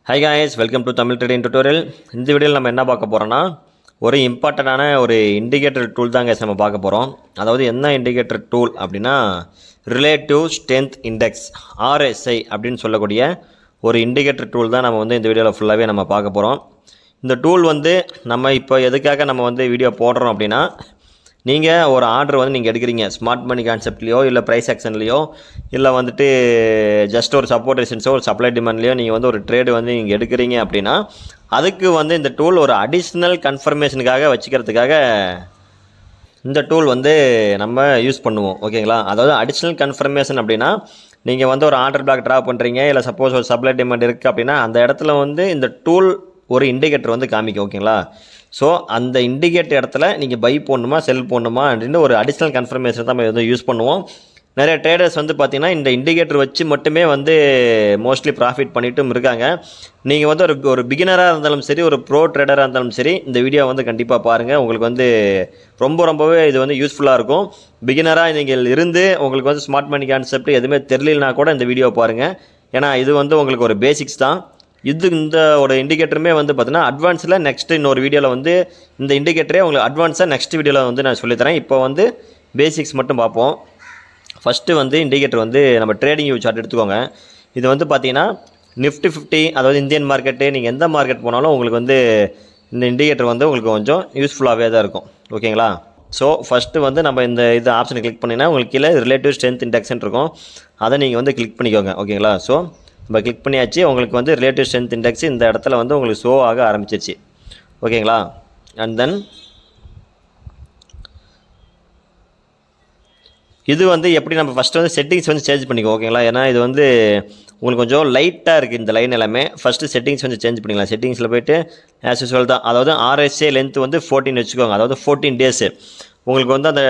Hi guys, welcome to Tamil trading tutorial. இந்த வீடியோவில் நம்ம என்ன பார்க்க போகிறோன்னா, ஒரு இம்பார்ட்டண்டான ஒரு இண்டிகேட்டர் டூல் தான் guys நம்ம பார்க்க போகிறோம். அதாவது என்ன இண்டிகேட்டர் டூல் அப்படின்னா, ரிலேட்டிவ் ஸ்ட்ரென்த் இண்டெக்ஸ் RSI அப்படின்னு சொல்லக்கூடிய ஒரு இண்டிகேட்டர் டூல் தான் நம்ம இந்த வீடியோவில் ஃபுல்லாகவே நம்ம பார்க்க போகிறோம். இந்த டூல் நம்ம இப்போ எதுக்காக நம்ம வீடியோ போடுறோம் அப்படின்னா, நீங்கள் ஒரு ஆர்டர் நீங்கள் எடுக்கிறீங்க ஸ்மார்ட் மணி கான்செப்ட்லேயோ இல்லை ப்ரைஸ் ஆக்ஷன்லேயோ இல்லை ஜஸ்ட் ஒரு சப்போர்ட் ரெசிஸ்டன்ஸோ ஒரு சப்ளை டிமாண்ட்லேயோ நீங்கள் ஒரு ட்ரேடு நீங்கள் எடுக்கிறீங்க அப்படின்னா, அதுக்கு இந்த டூல் ஒரு அடிஷ்னல் கன்ஃபர்மேஷனுக்காக வச்சுக்கிறதுக்காக இந்த டூல் நம்ம யூஸ் பண்ணுவோம். ஓகேங்களா? அதாவது அடிஷ்னல் கன்ஃபர்மேஷன் அப்படின்னா, நீங்கள் ஒரு ஆர்டர் பிளாக் ட்ரா பண்ணுறீங்க, இல்லை சப்போஸ் ஒரு சப்ளை டிமாண்ட் இருக்குது அப்படின்னா, அந்த இடத்துல இந்த டூல் ஒரு இண்டிகேட்டர் காமிக்கும். ஓகேங்களா? ஸோ அந்த இண்டிகேட்டர் இடத்துல நீங்கள் பை போடணுமா செல் போடணுமா அப்படின்னு ஒரு அடிஷ்னல் கன்ஃபர்மேஷன் தான் நம்ம யூஸ் பண்ணுவோம். நிறைய ட்ரேடர்ஸ் பார்த்திங்கன்னா இந்த இண்டிகேட்டர் வச்சு மட்டுமே மோஸ்ட்லி ப்ராஃபிட் பண்ணிட்டும் இருக்காங்க. நீங்கள் ஒரு பிகினராக இருந்தாலும் சரி, ஒரு ப்ரோ ட்ரேடராக இருந்தாலும் சரி, இந்த வீடியோ கண்டிப்பாக பாருங்கள். உங்களுக்கு ரொம்பவே இது யூஸ்ஃபுல்லாக இருக்கும். பிகினராக நீங்கள் இருந்து உங்களுக்கு ஸ்மார்ட் மணி கான்செப்ட் எதுவுமே தெரியலனா கூட இந்த வீடியோ பாருங்கள். ஏன்னா இது உங்களுக்கு ஒரு பேசிக்ஸ் தான். இந்த ஒரு இண்டிகேட்டருமே பார்த்தீங்கன்னா அட்வான்ஸில் நெக்ஸ்ட்டு இன்னொரு வீடியோவில் இந்த இண்டிகேட்டரே உங்களுக்கு அட்வான்ஸாக நெக்ஸ்ட் வீடியோவில் நான் சொல்லித்தரேன். இப்போ பேசிக்ஸ் மட்டும் பார்ப்போம். ஃபஸ்ட்டு இண்டிகேட்டர் நம்ம ட்ரேடிங் வியூ சார்ட் எடுத்துக்கோங்க. இது பார்த்தீங்கன்னா நிஃப்டி 50, அதாவது இந்தியன் மார்க்கெட்டு, நீங்கள் எந்த மார்க்கெட் போனாலும் உங்களுக்கு இந்த இண்டிகேட்டர் உங்களுக்கு கொஞ்சம் யூஸ்ஃபுல்லாகவே தான் இருக்கும். ஓகேங்களா? ஸோ ஃபஸ்ட்டு நம்ம இது ஆப்ஷனை கிளிக் பண்ணிங்கன்னா உங்களுக்கு கீழே ரிலேட்டிவ் ஸ்ட்ரென்த் இண்டெக்ஸ்ன்னு இருக்கும். அதை நீங்கள் கிளிக் பண்ணிக்கோங்க. ஓகேங்களா? ஸோ இப்போ கிளிக் பண்ணியாச்சு. உங்களுக்கு ரிலேட்டிவ் ஸ்ட்ரென்த் இண்டெக்ஸ் இந்த இடத்துல உங்களுக்கு ஷோ ஆக ஆரம்பிச்சிருச்சு. ஓகேங்களா? அண்ட் தென் இது எப்படி நம்ம ஃபஸ்ட்டு செட்டிங்ஸ் சேஞ்ச் பண்ணிக்கோ. ஓகேங்களா? ஏன்னா இது உங்களுக்கு கொஞ்சம் லைட்டாக இருக்குது இந்த லைன் எல்லாமே. ஃபஸ்ட்டு செட்டிங்ஸ் சேஞ்ச் பண்ணிக்கலாம். செட்டிங்ஸில் போய்ட்டு ஆஸ் யூஸ்வல் தான், அதாவது RSI லென்த் 14 வச்சுக்கோங்க. அதாவது 14 டேஸு உங்களுக்கு அந்த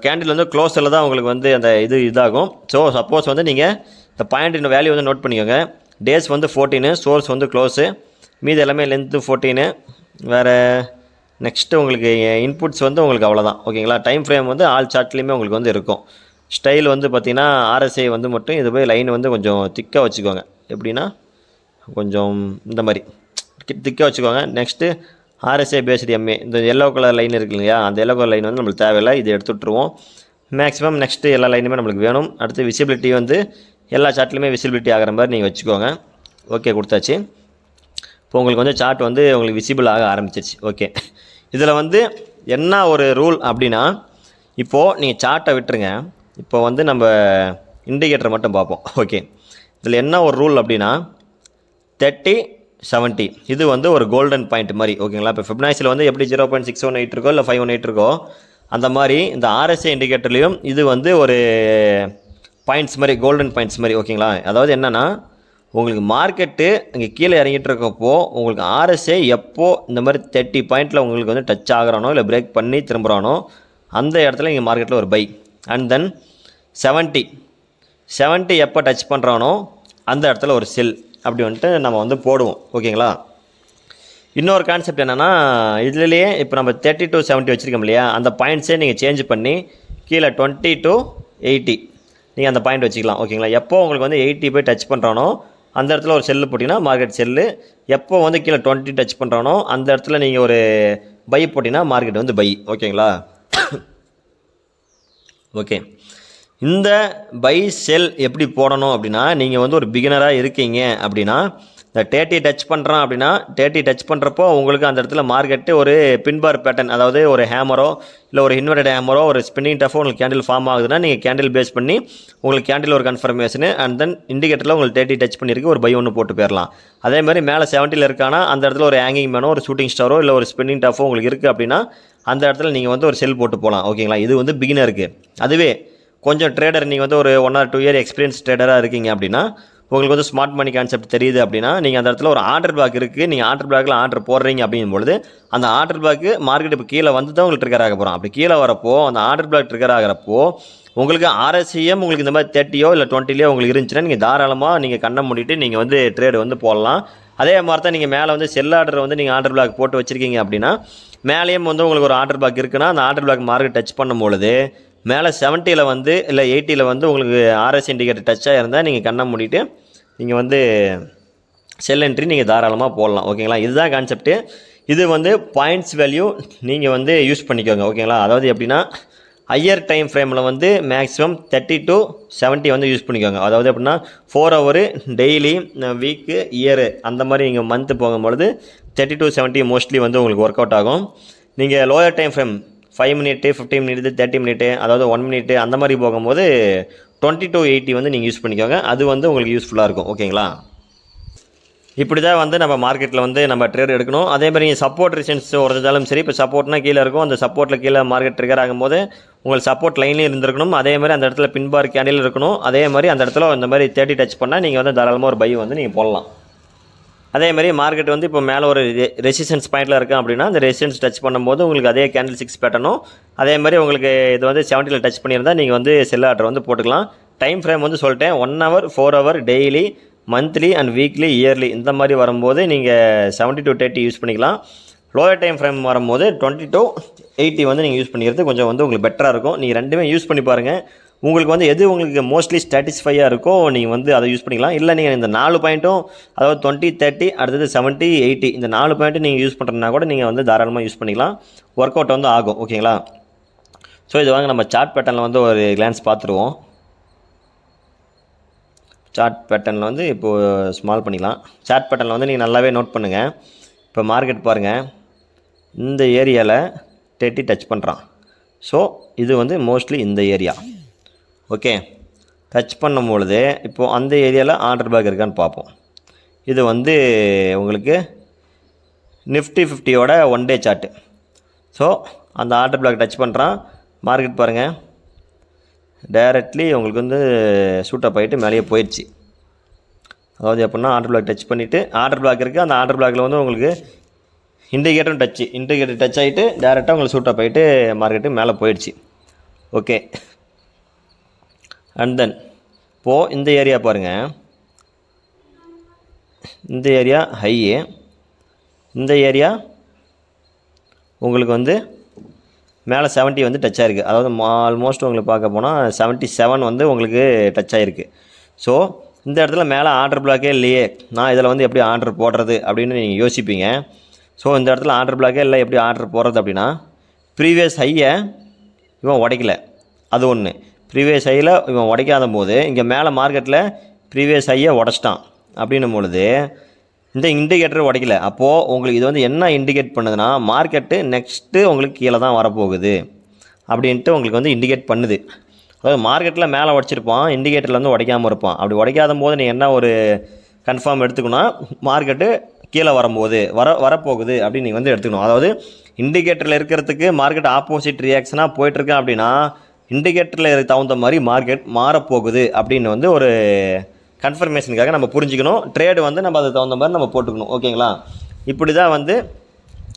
கேண்டில் க்ளோஸில் தான் உங்களுக்கு அந்த இதாகும். ஸோ சப்போஸ் நீங்கள் இந்த பாயிண்ட் வேல்யூ நோட் பண்ணிக்கோங்க. டேஸ் 14, சோர்ஸ் க்ளோஸு, மீது எல்லாமே லென்த்து 14. வேறு நெக்ஸ்ட்டு உங்களுக்கு இன்புட்ஸ் உங்களுக்கு அவ்வளோதான். ஓகேங்களா? டைம் ஃப்ரேம் ஆல் சார்ட்லேயுமே உங்களுக்கு இருக்கும். ஸ்டைல் பார்த்திங்கன்னா RSI மட்டும் இது போய் லைன் கொஞ்சம் திக்காக வச்சுக்கோங்க. எப்படின்னா கொஞ்சம் இந்த மாதிரி திக்காக வச்சுக்கோங்க. நெக்ஸ்ட்டு RSI பேஸ்டு MA, இந்த எல்லோ கலர் லைன் இருக்கு இல்லையா, அந்த எல்லோ கலர் லைன் நம்மளுக்கு தேவையில்லை. இது எடுத்துகிட்ருவோம். மேக்ஸிமம் நெக்ஸ்ட்டு எல்லா லைனுமே நம்மளுக்கு வேணும். அடுத்து விசிபிலிட்டி எல்லா சார்ட்லையுமே விசிபிலிட்டி ஆகிற மாதிரி நீங்கள் வச்சுக்கோங்க. ஓகே, கொடுத்தாச்சு. இப்போ உங்களுக்கு சார்ட் உங்களுக்கு விசிபிள் ஆக ஆரம்பிச்சிருச்சு. ஓகே, இதில் என்ன ஒரு ரூல் அப்படின்னா, இப்போது நீங்கள் சார்ட்டை விட்டுருங்க. இப்போ நம்ம இண்டிகேட்டரை மட்டும் பார்ப்போம். ஓகே, இதில் என்ன ஒரு ரூல் அப்படின்னா 30-70 இது ஒரு கோல்டன் பாயிண்ட் மாதிரி. ஓகேங்களா? இப்போ ஃபிப்னாசியில் எப்படி 0.618 இருக்கோ இல்லை 518 இருக்கோ, அந்த மாதிரி இந்த RSI இண்டிகேட்டர்லேயும் இது ஒரு பாயிண்ட்ஸ் மாதிரி, கோல்டன் பாயிண்ட்ஸ் மாதிரி. ஓகேங்களா? அதாவது என்னென்னா, உங்களுக்கு மார்க்கெட்டு இங்கே கீழே இறங்கிட்டு இருக்கப்போ உங்களுக்கு RSI எப்போது இந்த மாதிரி 30 பாயிண்ட்டில் உங்களுக்கு டச் ஆகிறானோ இல்லை பிரேக் பண்ணி திரும்புகிறானோ அந்த இடத்துல இங்கே மார்க்கெட்டில் ஒரு பை. அண்ட் தென் 70 எப்போ டச் பண்ணுறானோ அந்த இடத்துல ஒரு செல். அப்படி நம்ம போடுவோம். ஓகேங்களா? இன்னொரு கான்செப்ட் என்னென்னா, இதுலேயே இப்போ நம்ம 30 to 70 வச்சுருக்கோம் இல்லையா, அந்த பாயிண்ட்ஸே நீங்கள் சேஞ்ச் பண்ணி கீழே 20 to 80 நீங்கள் அந்த பாயிண்ட் வச்சுக்கலாம். ஓகேங்களா? எப்போ உங்களுக்கு 80 போய் டச் பண்ணுறானோ அந்த இடத்துல ஒரு செல்லு போட்டிங்கன்னா மார்க்கெட் செல்லு. எப்போ கீழே 20 டச் பண்ணுறானோ அந்த இடத்துல நீங்கள் ஒரு பை போட்டிங்கன்னா மார்க்கெட் பை. ஓகேங்களா? ஓகே, இந்த பை செல் எப்படி போடணும் அப்படின்னா, நீங்கள் ஒரு பிகினராக இருக்கீங்க அப்படின்னா, இந்த 30 டச் பண்ணுறான் அப்படின்னா 30 டச் பண்ணுறப்போ உங்களுக்கு அந்த இடத்துல மார்க்கெட்டு ஒரு பின்பார் பேட்டர்ன், அதாவது ஒரு ஹேமரோ இல்லை ஒரு இன்வெர்டட் ஹேமரோ ஒரு ஸ்பின்னிங் டஃபோ உங்களுக்கு கேண்டில் ஃபார்ம் ஆகுதுன்னா, நீங்கள் கேண்டில் பேஸ் பண்ணி உங்களுக்கு கேண்டில் ஒரு கன்ஃபர்மேஷனு, அண்ட் தென் இண்டிகேட்டரில் உங்களுக்கு 30 டச் பண்ணியிருக்கு, ஒரு பை ஒன்று போட்டு போயிடலாம். அதே மாதிரி மேலே 70 இருக்கானா அந்த இடத்துல ஒரு ஹேங்கிங் மேனோ ஒரு ஷூட்டிங் ஸ்டாரோ இல்லை ஒரு ஸ்பின்னிங் டஃபோ உங்களுக்கு இருக்குது அப்படின்னா அந்த இடத்துல நீங்கள் ஒரு செல் போட்டு போகலாம். ஓகேங்களா? இது பிகினருக்கு. அதுவே கொஞ்சம் ட்ரேடர், நீங்கள் ஒரு 1 or 2 இயர் எக்ஸ்பீரியன்ஸ் ட்ரேடராக இருக்கீங்க அப்படின்னா, உங்களுக்கு ஸ்மார்ட் மணி கான்செப்ட் தெரியுது அப்படின்னா, நீங்கள் அந்த இடத்துல ஒரு ஆர்டர் பிளாக் இருக்குது, நீங்கள் ஆர்டர் பிளாக்கில் ஆர்டர் போடுறீங்க அப்படிங்கும்பொழுது அந்த ஆர்டர் பிளாக்கு மார்க்கெட் இப்போ கீழே வந்து தான் உங்களுக்கு ட்ரிகர் ஆக போகிறோம். அப்படி கீழே வரப்போ அந்த ஆர்டர் பிளாக் ட்ரிகர் ஆகிறப்போ உங்களுக்கு RSIM உங்களுக்கு இந்த மாதிரி 30 இல்லை 20 உங்களுக்கு இருந்துச்சுன்னா நீங்கள் தாராளமாக நீங்கள் கண்ணை மூடிட்டு நீங்கள் ட்ரேடு போடலாம். அதே மாதிரி தான் நீங்கள் மேலே செல் ஆர்டர் நீங்கள் ஆர்டர் பிளாக் போட்டு வச்சுருக்கீங்க அப்படின்னா, மேலேயும் ஒரு ஆர்டர் பிளாக் இருக்குன்னா அந்த ஆர்டர் பிளாக் மார்க்கெட் டச் பண்ணும்பொழுது மேலே 70ல் இல்லை 80ல் உங்களுக்கு RSI இண்டிகேட்டர் டச்சாக இருந்தால் நீங்கள் கண்ணை மூடிட்டு நீங்கள் செல் என்ட்ரி நீங்கள் தாராளமாக போடலாம். ஓகேங்களா, இதுதான் கான்செப்ட்டு. இது வந்து பாயிண்ட்ஸ் வேல்யூ நீங்கள் வந்து யூஸ் பண்ணிக்கோங்க. ஓகேங்களா, அதாவது எப்படின்னா ஹையர் டைம் ஃப்ரேமில் வந்து மேக்ஸிமம் 30 to 70 வந்து யூஸ் பண்ணிக்கோங்க. அதாவது எப்படின்னா 4 ஹவர் டெய்லி, வீக்கு, இயரு அந்த மாதிரி நீங்கள் மந்த்து போகும்பொழுது 30 to 70 மோஸ்ட்லி வந்து உங்களுக்கு ஒர்க் அவுட் ஆகும். நீங்கள் lower time frame 5 minute, 15 minute, 30 minute, அதாவது 1 மினிட்டு அந்த மாதிரி போகும்போது 20 to 80 வந்து நீங்கள் யூஸ் பண்ணிக்கோங்க. அது வந்து உங்களுக்கு யூஸ்ஃபுல்லாக இருக்கும். ஓகேங்களா, இப்படி தான் வந்து நம்ம மார்க்கெட்டில் வந்து நம்ம ட்ரேட் எடுக்கணும். அதே மாதிரி சப்போர்ட் ரெசிஸ்டன்ஸ் உடஞ்சாலும் சரி, இப்போ சப்போர்ட்னா கீழே இருக்கும், அந்த சப்போர்ட்டில் கீழே மார்க்கெட் ட்ரிகர் ஆகும்போது உங்களுக்கு சப்போர்ட் லைன்லேயும் இருந்திருக்கணும். அதே மாதிரி அந்த இடத்துல பின்பார் கேண்டில் இருக்கணும். அதே மாதிரி அந்த இடத்துல இந்த மாதிரி 30 டச் பண்ணால் நீங்கள் வந்து தாராளமாக ஒரு பை வந்து நீங்கள் போடலாம். அதே மாதிரி மார்க்கெட் வந்து இப்போ மேலே ஒரு ரெசிஸ்டன்ஸ் பாயிண்டில் இருக்குது அப்படின்னா அந்த ரெசிஸ்டன்ஸ் டச் பண்ணும்போது உங்களுக்கு அதே கேண்டில் 6 பேட்டர்னும், அதே மாதிரி உங்களுக்கு இது வந்து 70 டச் பண்ணியிருந்தால் நீங்கள் வந்து செல் ஆர்டர் வந்து போட்டுக்கலாம். டைம் ஃப்ரேம் வந்து சொல்லிட்டேன், 1 hour, 4 hour, daily, monthly and weekly, yearly இந்த மாதிரி வரும்போது நீங்கள் 70 to 30 யூஸ் பண்ணிக்கலாம். லோயர் டைம் ஃப்ரேம் வரும்போது 20 to 80 வந்து நீங்கள் யூஸ் பண்ணிக்கிறது கொஞ்சம் வந்து உங்களுக்கு பெட்டராக இருக்கும். நீங்கள் ரெண்டுமே யூஸ் பண்ணி பாருங்கள். உங்களுக்கு வந்து எது உங்களுக்கு மோஸ்ட்லி சாட்டிஸ்ஃபையாக இருக்கோ நீங்கள் வந்து அதை யூஸ் பண்ணிக்கலாம். இல்லை நீங்கள் இந்த 4 பாயிண்ட்டும், அதாவது 20, 30, அடுத்தது 70, 80 இந்த 4 பாயிண்ட்டும் நீங்கள் யூஸ் பண்ணுறதுனா கூட நீங்கள் வந்து தாராளமாக யூஸ் பண்ணிக்கலாம். ஒர்க் அவுட் வந்து ஆகும். ஓகேங்களா, ஸோ இது வாங்க நம்ம சார்ட் பேட்டர்னில் வந்து ஒரு கிளான்ஸ் பார்த்துருவோம். சார்ட் பேட்டர்னில் வந்து இப்போது ஸ்மால் பண்ணிக்கலாம். சார்ட் பேட்டர்னில் வந்து நீங்கள் நல்லாவே நோட் பண்ணுங்கள். இப்போ மார்க்கெட் பாருங்கள், இந்த ஏரியாவில் 30 டச் பண்ணுறான். ஸோ இது வந்து மோஸ்ட்லி இந்த ஏரியா. ஓகே, டச் பண்ணும்பொழுது இப்போது அந்த ஏரியாவில் ஆர்டர் பேக் இருக்கான்னு பார்ப்போம். இது வந்து உங்களுக்கு நிஃப்டி 50யோட 1 day சார்ட்டு. ஸோ அந்த ஆர்டர் பிளாக் டச் பண்ணுறான். மார்க்கெட் பாருங்கள், டைரக்ட்லி உங்களுக்கு வந்து ஷூட்டப் ஆகிட்டு மேலேயே போயிடுச்சு. அதாவது எப்படின்னா ஆர்டர் பிளாக் டச் பண்ணிவிட்டு ஆர்டர் பிளாக் இருக்குது, அந்த ஆர்டர் பிளாக்கில் வந்து உங்களுக்கு இண்டிகேட்டர் டச் ஆகிட்டு டேரெக்டாக உங்களுக்கு ஷூட்டப் ஆகிட்டு மார்க்கெட்டு மேலே போயிடுச்சு. ஓகே, அண்ட் தென் இப்போது இந்த ஏரியா பாருங்கள், இந்த ஏரியா ஹையு, இந்த ஏரியா உங்களுக்கு வந்து மேலே 70 வந்து டச் ஆகிருக்கு. அதாவது ஆல்மோஸ்ட் உங்களுக்கு பார்க்க போனால் 77 வந்து உங்களுக்கு டச் ஆகிருக்கு. ஸோ இந்த இடத்துல மேலே ஆர்டர் பிளாக்கே இல்லையே, நான் இதில் வந்து எப்படி ஆர்டர் போடுறது அப்படின்னு நீங்கள் யோசிப்பீங்க. ஸோ இந்த இடத்துல ஆர்டர் பிளாக்கே இல்லை, எப்படி ஆர்டர் போடுறது அப்படின்னா ப்ரீவியஸ் ஹையை இவன் உடைக்கல, அது ஒன்று. ப்ரீவியஸ் ஹையில் இவன் உடைக்காத போது இங்கே மேலே மார்க்கெட்டில் ப்ரீவியஸ் ஹையை உடச்சிட்டான் அப்படின்னும் பொழுது இந்த இண்டிகேட்டர் உடைக்கல. அப்போது உங்களுக்கு இது வந்து என்ன இண்டிகேட் பண்ணுதுன்னா மார்க்கெட்டு நெக்ஸ்ட்டு உங்களுக்கு கீழே தான் வரப்போகுது அப்படின்ட்டு உங்களுக்கு வந்து இண்டிகேட் பண்ணுது. அதாவது மார்க்கெட்டில் மேலே உடச்சிருப்பான், இண்டிகேட்டரில் வந்து உடைக்காமல் இருப்பான். அப்படி உடைக்காத போது நீ என்ன ஒரு கன்ஃபார்ம் எடுத்துக்கணும், மார்க்கெட்டு கீழே வரும்போது வரப்போகுது அப்படின்னு நீங்கள் வந்து எடுத்துக்கணும். அதாவது இண்டிகேட்டரில் இருக்கிறதுக்கு மார்க்கெட் ஆப்போசிட் ரியாக்ஷனாக போயிட்டுருக்கேன் அப்படின்னா இண்டிகேட்டரில் தகுந்த மாதிரி மார்க்கெட் மாறப்போகுது அப்படின்னு வந்து ஒரு கன்ஃபர்மேஷனுக்காக நம்ம புரிஞ்சுக்கணும். ட்ரேடு வந்து நம்ம அதுக்கு தகுந்த மாதிரி நம்ம போட்டுக்கணும். ஓகேங்களா, இப்படி தான் வந்து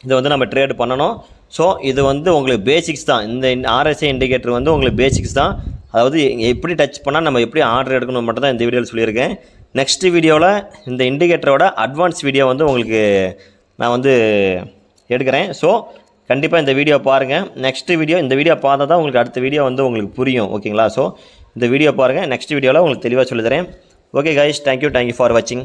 இதை வந்து நம்ம ட்ரேடு பண்ணணும். ஸோ இது வந்து உங்களுக்கு பேசிக்ஸ் தான். இந்த RSI இண்டிகேட்டர் வந்து உங்களுக்கு பேசிக்ஸ் தான். அதாவது எப்படி டச் பண்ணால் நம்ம எப்படி ஆர்டர் எடுக்கணும் மட்டும் தான் இந்த வீடியோவில் சொல்லியிருக்கேன். நெக்ஸ்ட் வீடியோவில் இந்த இண்டிகேட்டரோட அட்வான்ஸ் வீடியோ வந்து உங்களுக்கு நான் வந்து எடுக்கிறேன். ஸோ கண்டிப்பாக இந்த வீடியோ பாருங்கள். நெக்ஸ்ட் வீடியோ இந்த வீடியோ பார்த்தா தான் உங்களுக்கு அடுத்த வீடியோ வந்து உங்களுக்கு புரியும். ஓகேங்களா, ஸோ இந்த வீடியோ பாருங்கள். நெக்ஸ்ட் வீடியோவில் உங்களுக்கு தெளிவாக சொல்லித்தரேன். ஓகே கைஸ், தேங்க்யூ ஃபார் வாட்சிங்.